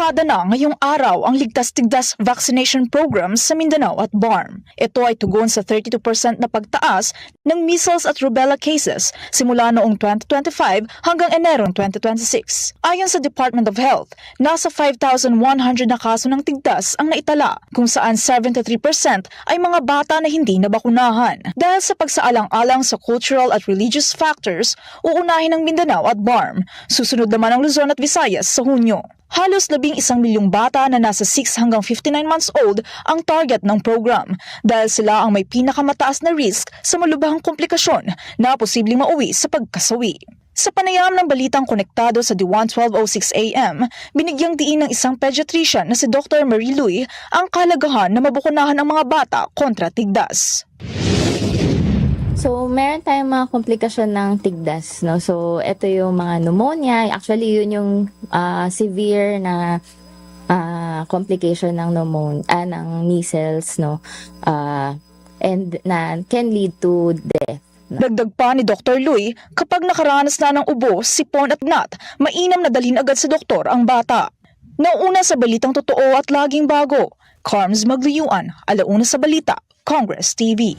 Barkada na ngayong araw ang ligtas-tigdas vaccination program sa Mindanao at BARM. Ito ay tugon sa 32% na pagtaas ng measles at rubella cases simula noong 2025 hanggang Enero 2026. Ayon sa Department of Health, nasa 5,100 na kaso ng tigdas ang naitala, kung saan 73% ay mga bata na hindi nabakunahan. Dahil sa pagsaalang-alang sa cultural at religious factors, uunahin ng Mindanao at BARM. Susunod naman ang Luzon at Visayas sa Hunyo. Halos 11 milyong bata na nasa 6 hanggang 59 months old ang target ng program dahil sila ang may pinakamataas na risk sa malubhang komplikasyon na posibleng mauwi sa pagkasawi. Sa panayam ng balitang konektado sa D1 12:06 AM, binigyang diin ng isang pediatrician na si Dr. Marie Lui ang kahalagahan na mabukunahan ang mga bata kontra tigdas. So, meron tayong mga komplikasyon ng tigdas, no? So, ito yung mga pneumonia. Actually, yun yung severe na complication ng ng measles, no? And na can lead to death. Dagdag pa ni Dr. Lui, kapag nakaranas na ng ubo, sipon at gnat, mainam na dalhin agad sa doktor ang bata. Nauuna sa balitang totoo at laging bago. Carms Magluyuan, Alauna sa Balita, Congress TV.